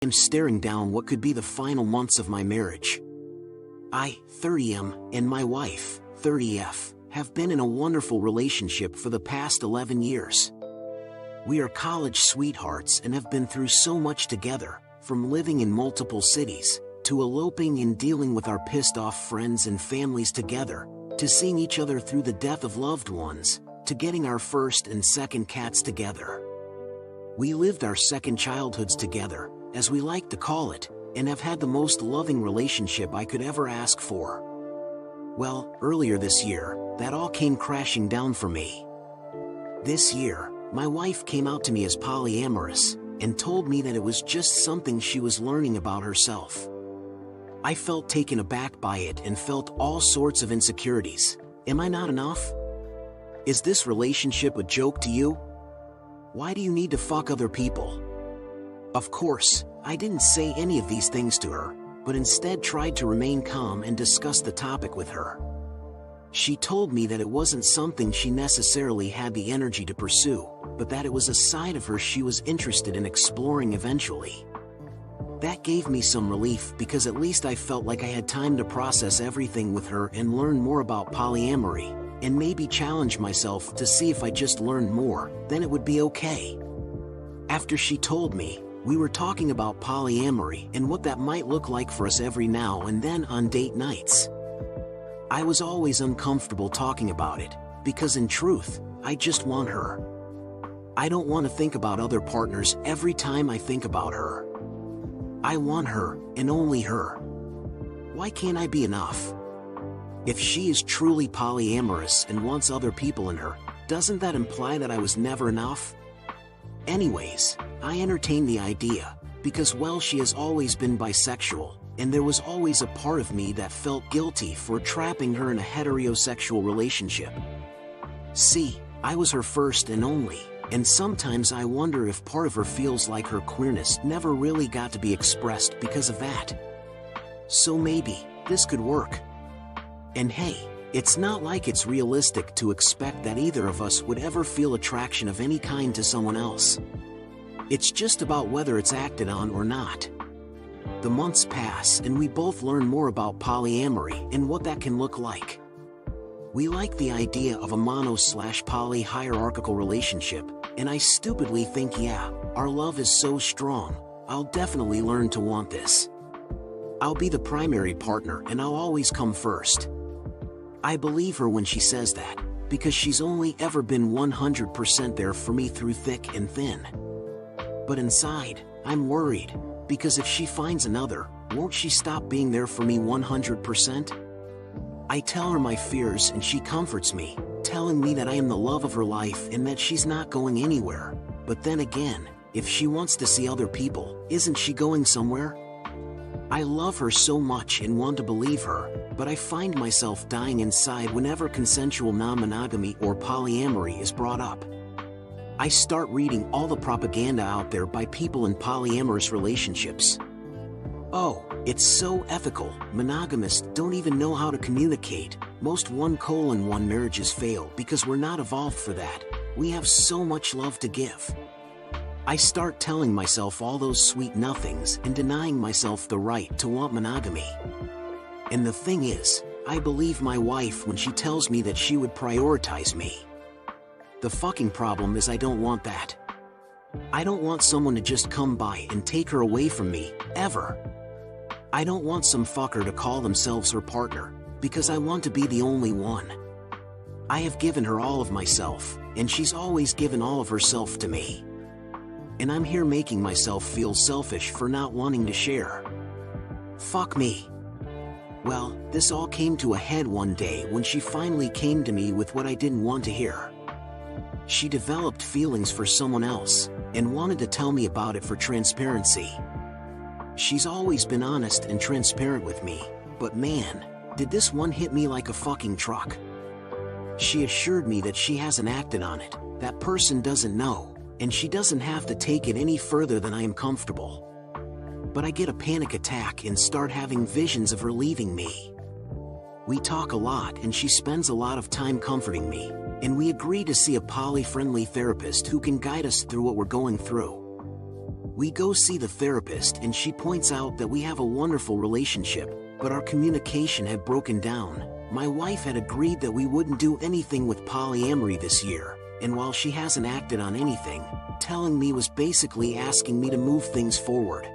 am staring down what could be the final months of my marriage. I, 30M, and my wife, 30F, have been in a wonderful relationship for the past 11 years. We are college sweethearts and have been through so much together, from living in multiple cities, to eloping and dealing with our pissed-off friends and families together, to seeing each other through the death of loved ones, to getting our first and second cats together. We lived our second childhoods together, as we like to call it, and have had the most loving relationship I could ever ask for. Well, earlier this year, that all came crashing down for me. This year, my wife came out to me as polyamorous, and told me that it was just something she was learning about herself. I felt taken aback by it and felt all sorts of insecurities. Am I not enough? Is this relationship a joke to you? Why do you need to fuck other people? Of course, I didn't say any of these things to her, but instead tried to remain calm and discuss the topic with her. She told me that it wasn't something she necessarily had the energy to pursue, but that it was a side of her she was interested in exploring eventually. That gave me some relief because at least I felt like I had time to process everything with her and learn more about polyamory, and maybe challenge myself to see if I just learned more, then it would be okay. After she told me, we were talking about polyamory and what that might look like for us every now and then on date nights. I was always uncomfortable talking about it, because in truth, I just want her. I don't want to think about other partners every time I think about her. I want her, and only her. Why can't I be enough? If she is truly polyamorous and wants other people in her, doesn't that imply that I was never enough? Anyways, I entertained the idea, because well, she has always been bisexual, and there was always a part of me that felt guilty for trapping her in a heterosexual relationship. See, I was her first and only, and sometimes I wonder if part of her feels like her queerness never really got to be expressed because of that. So maybe, this could work. And hey, it's not like it's realistic to expect that either of us would ever feel attraction of any kind to someone else. It's just about whether it's acted on or not. The months pass and we both learn more about polyamory and what that can look like. We like the idea of a mono/poly hierarchical relationship, and I stupidly think, yeah, our love is so strong, I'll definitely learn to want this. I'll be the primary partner and I'll always come first. I believe her when she says that, because she's only ever been 100% there for me through thick and thin. But inside, I'm worried, because if she finds another, won't she stop being there for me 100%? I tell her my fears and she comforts me, telling me that I am the love of her life and that she's not going anywhere. But then again, if she wants to see other people, isn't she going somewhere? I love her so much and want to believe her, but I find myself dying inside whenever consensual non-monogamy or polyamory is brought up. I start reading all the propaganda out there by people in polyamorous relationships. Oh, it's so ethical, monogamists don't even know how to communicate, most 1:1 marriages fail because we're not evolved for that, we have so much love to give. I start telling myself all those sweet nothings and denying myself the right to want monogamy. And the thing is, I believe my wife when she tells me that she would prioritize me. The fucking problem is I don't want that. I don't want someone to just come by and take her away from me, ever. I don't want some fucker to call themselves her partner, because I want to be the only one. I have given her all of myself, and she's always given all of herself to me. And I'm here making myself feel selfish for not wanting to share. Fuck me. Well, this all came to a head one day when she finally came to me with what I didn't want to hear. She developed feelings for someone else, and wanted to tell me about it for transparency. She's always been honest and transparent with me, but man, did this one hit me like a fucking truck. She assured me that she hasn't acted on it, that person doesn't know, and she doesn't have to take it any further than I am comfortable. But I get a panic attack and start having visions of her leaving me. We talk a lot and she spends a lot of time comforting me, and we agree to see a poly-friendly therapist who can guide us through what we're going through. We go see the therapist and she points out that we have a wonderful relationship, but our communication had broken down. My wife had agreed that we wouldn't do anything with polyamory this year, and while she hasn't acted on anything, telling me was basically asking me to move things forward.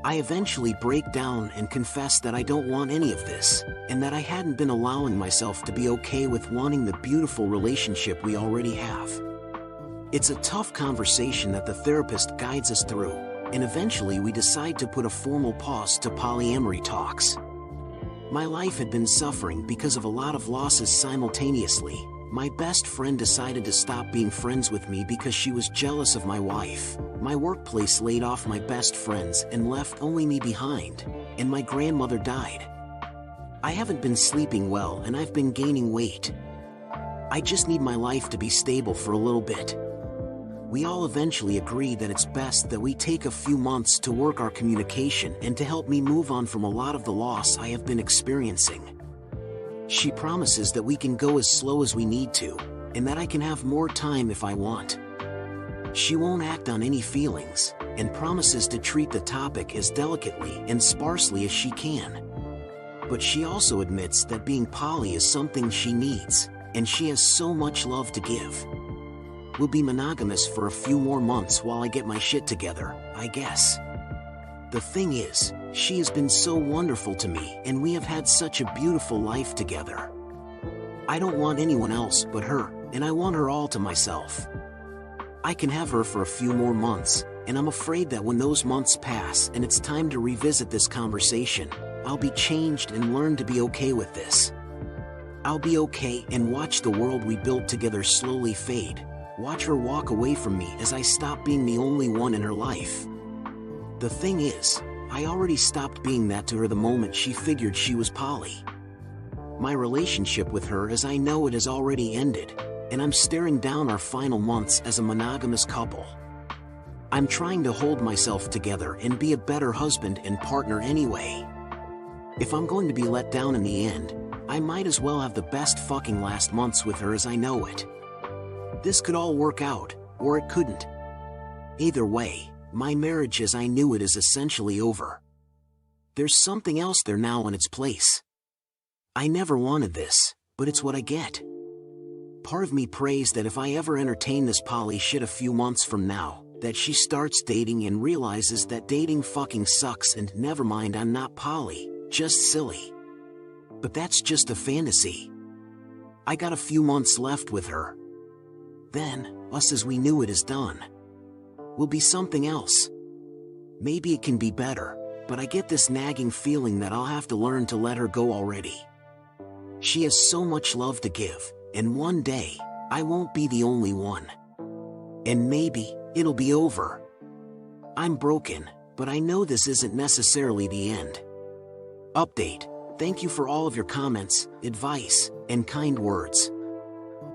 I eventually break down and confess that I don't want any of this, and that I hadn't been allowing myself to be okay with wanting the beautiful relationship we already have. It's a tough conversation that the therapist guides us through, and eventually we decide to put a formal pause to polyamory talks. My life had been suffering because of a lot of losses simultaneously. My best friend decided to stop being friends with me because she was jealous of my wife. My workplace laid off my best friends and left only me behind, and my grandmother died. I haven't been sleeping well and I've been gaining weight. I just need my life to be stable for a little bit. We all eventually agree that it's best that we take a few months to work our communication and to help me move on from a lot of the loss I have been experiencing. She promises that we can go as slow as we need to, and that I can have more time if I want. She won't act on any feelings, and promises to treat the topic as delicately and sparsely as she can. But she also admits that being poly is something she needs, and she has so much love to give. We'll be monogamous for a few more months while I get my shit together, I guess. The thing is, she has been so wonderful to me and we have had such a beautiful life together. I don't want anyone else but her, and I want her all to myself. I can have her for a few more months, and I'm afraid that when those months pass and it's time to revisit this conversation, I'll be changed and learn to be okay with this. I'll be okay and watch the world we built together slowly fade. Watch her walk away from me as I stop being the only one in her life. The thing is, I already stopped being that to her the moment she figured she was poly. My relationship with her as I know it has already ended, and I'm staring down our final months as a monogamous couple. I'm trying to hold myself together and be a better husband and partner anyway. If I'm going to be let down in the end, I might as well have the best fucking last months with her as I know it. This could all work out, or it couldn't. Either way, my marriage as I knew it is essentially over. There's something else there now in its place. I never wanted this, but it's what I get. Part of me prays that if I ever entertain this poly shit a few months from now, that she starts dating and realizes that dating fucking sucks and never mind I'm not poly, just silly. But that's just a fantasy. I got a few months left with her. Then, us as we knew it is done. Will be something else. Maybe it can be better, but I get this nagging feeling that I'll have to learn to let her go already. She has so much love to give, and one day, I won't be the only one. And maybe, it'll be over. I'm broken, but I know this isn't necessarily the end. Update. Thank you for all of your comments, advice, and kind words.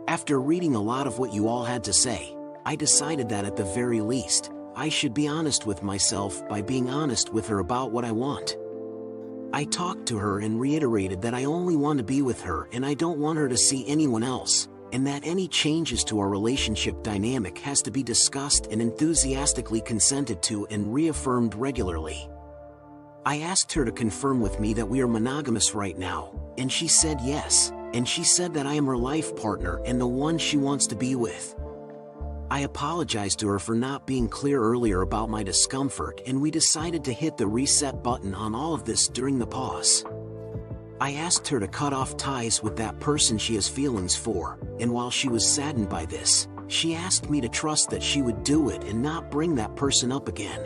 After reading a lot of what you all had to say, I decided that at the very least, I should be honest with myself by being honest with her about what I want. I talked to her and reiterated that I only want to be with her and I don't want her to see anyone else, and that any changes to our relationship dynamic has to be discussed and enthusiastically consented to and reaffirmed regularly. I asked her to confirm with me that we are monogamous right now, and she said yes. And she said that I am her life partner and the one she wants to be with. I apologized to her for not being clear earlier about my discomfort, and we decided to hit the reset button on all of this during the pause. I asked her to cut off ties with that person she has feelings for, and while she was saddened by this, she asked me to trust that she would do it and not bring that person up again.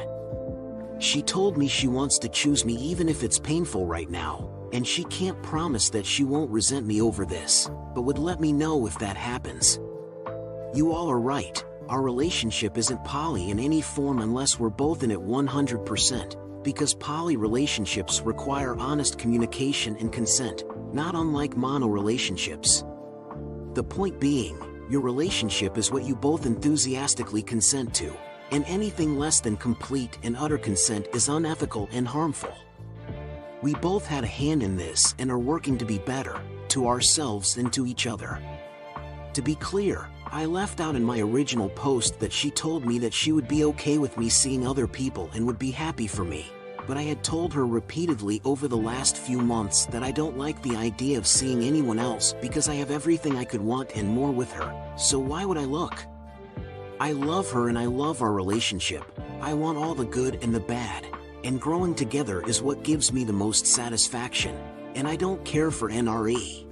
She told me she wants to choose me even if it's painful right now, and she can't promise that she won't resent me over this, but would let me know if that happens. You all are right, our relationship isn't poly in any form unless we're both in it 100%, because poly relationships require honest communication and consent, not unlike mono relationships. The point being, your relationship is what you both enthusiastically consent to, and anything less than complete and utter consent is unethical and harmful. We both had a hand in this and are working to be better, to ourselves and to each other. To be clear, I left out in my original post that she told me that she would be okay with me seeing other people and would be happy for me. But I had told her repeatedly over the last few months that I don't like the idea of seeing anyone else because I have everything I could want and more with her, so why would I look? I love her and I love our relationship. I want all the good and the bad, and growing together is what gives me the most satisfaction, and I don't care for NRE.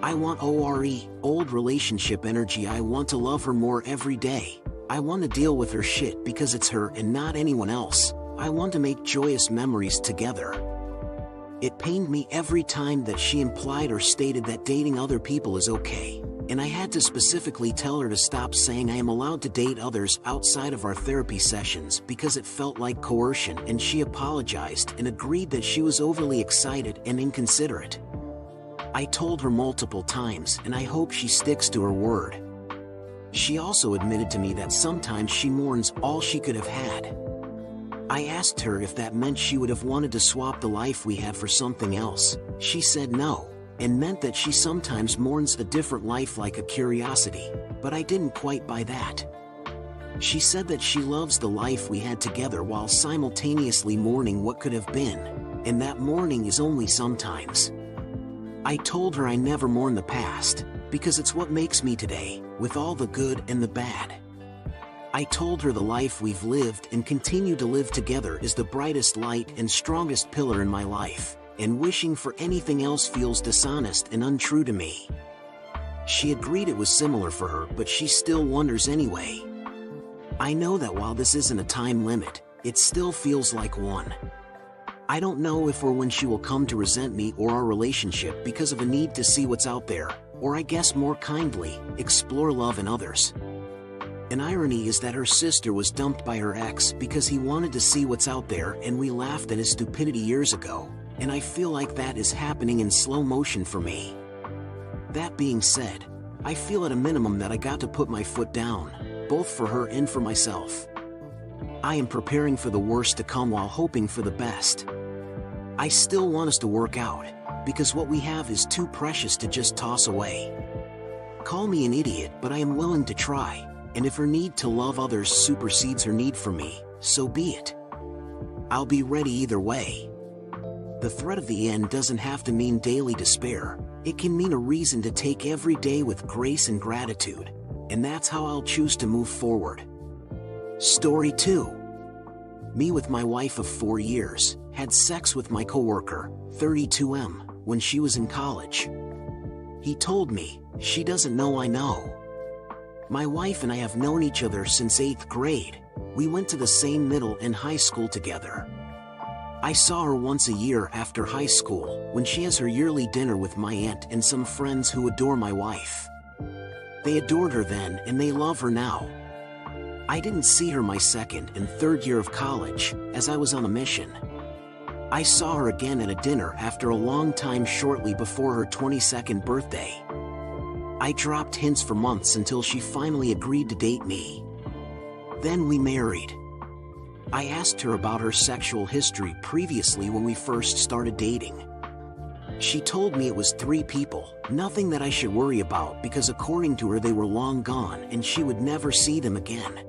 I want ORE, old relationship energy. I want to love her more every day. I want to deal with her shit because it's her and not anyone else. I want to make joyous memories together. It pained me every time that she implied or stated that dating other people is okay, and I had to specifically tell her to stop saying I am allowed to date others outside of our therapy sessions because it felt like coercion, and she apologized and agreed that she was overly excited and inconsiderate. I told her multiple times, and I hope she sticks to her word. She also admitted to me that sometimes she mourns all she could have had. I asked her if that meant she would have wanted to swap the life we had for something else. She said no, and meant that she sometimes mourns a different life like a curiosity, but I didn't quite buy that. She said that she loves the life we had together while simultaneously mourning what could have been, and that mourning is only sometimes. I told her I never mourn the past, because it's what makes me today, with all the good and the bad. I told her the life we've lived and continue to live together is the brightest light and strongest pillar in my life, and wishing for anything else feels dishonest and untrue to me. She agreed it was similar for her, but she still wonders anyway. I know that while this isn't a time limit, it still feels like one. I don't know if or when she will come to resent me or our relationship because of a need to see what's out there, or I guess more kindly, explore love in others. An irony is that her sister was dumped by her ex because he wanted to see what's out there, and we laughed at his stupidity years ago, and I feel like that is happening in slow motion for me. That being said, I feel at a minimum that I got to put my foot down, both for her and for myself. I am preparing for the worst to come while hoping for the best. I still want us to work out, because what we have is too precious to just toss away. Call me an idiot, but I am willing to try. And if her need to love others supersedes her need for me, so be it. I'll be ready either way. The threat of the end doesn't have to mean daily despair. It can mean a reason to take every day with grace and gratitude, and that's how I'll choose to move forward. Story 2. Me with my wife of 4 years, had sex with my coworker, 32M, when she was in college. He told me, she doesn't know I know. My wife and I have known each other since 8th grade. We went to the same middle and high school together. I saw her once a year after high school, when she has her yearly dinner with my aunt and some friends who adore my wife. They adored her then and they love her now. I didn't see her my 2nd and 3rd year of college, as I was on a mission. I saw her again at a dinner after a long time shortly before her 22nd birthday. I dropped hints for months until she finally agreed to date me. Then we married. I asked her about her sexual history previously when we first started dating. She told me it was 3 people, nothing that I should worry about because according to her they were long gone and she would never see them again.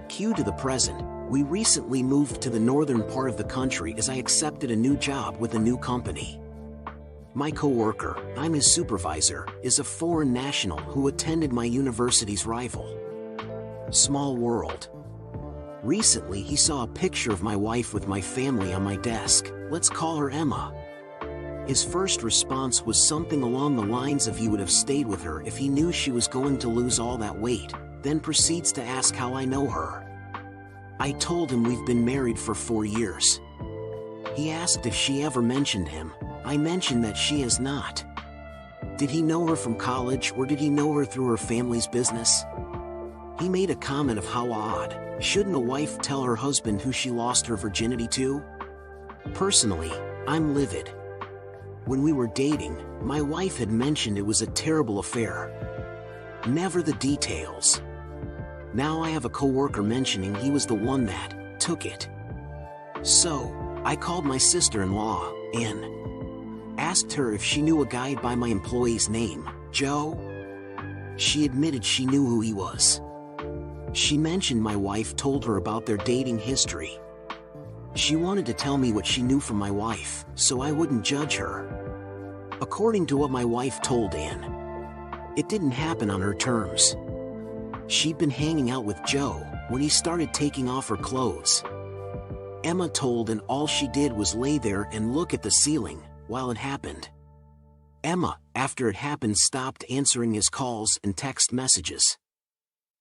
Cue to the present, we recently moved to the northern part of the country as I accepted a new job with a new company. My coworker, I'm his supervisor, is a foreign national who attended my university's rival. Small world. Recently he saw a picture of my wife with my family on my desk. Let's call her Emma. His first response was something along the lines of he would have stayed with her if he knew she was going to lose all that weight, then proceeds to ask how I know her. I told him we've been married for 4 years. He asked if she ever mentioned him. I mentioned that she has not. Did he know her from college or did he know her through her family's business? He made a comment of how odd. Shouldn't a wife tell her husband who she lost her virginity to? Personally, I'm livid. When we were dating, my wife had mentioned it was a terrible affair. Never the details. Now I have a coworker mentioning he was the one that took it. So, I called my sister-in-law, and asked her if she knew a guy by my employee's name, Joe. She admitted she knew who he was. She mentioned my wife told her about their dating history. She wanted to tell me what she knew from my wife, so I wouldn't judge her. According to what my wife told Ann, it didn't happen on her terms. She'd been hanging out with Joe when he started taking off her clothes. Emma told, and all she did was lay there and look at the ceiling while it happened. Emma, after it happened, stopped answering his calls and text messages,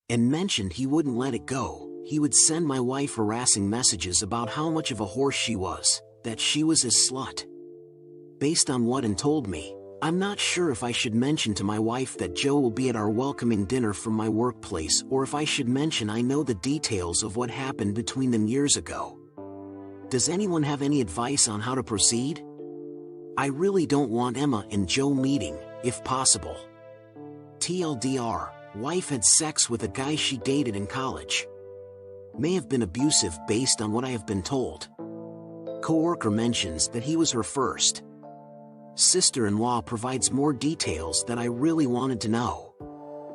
and mentioned he wouldn't let it go. He would send my wife harassing messages about how much of a horse she was, that she was a slut. Based on what Ann told me, I'm not sure if I should mention to my wife that Joe will be at our welcoming dinner from my workplace, or if I should mention I know the details of what happened between them years ago. Does anyone have any advice on how to proceed? I really don't want Emma and Joe meeting, if possible. TLDR, wife had sex with a guy she dated in college. May have been abusive based on what I have been told. Coworker mentions that he was her first. Sister-in-law provides more details that I really wanted to know.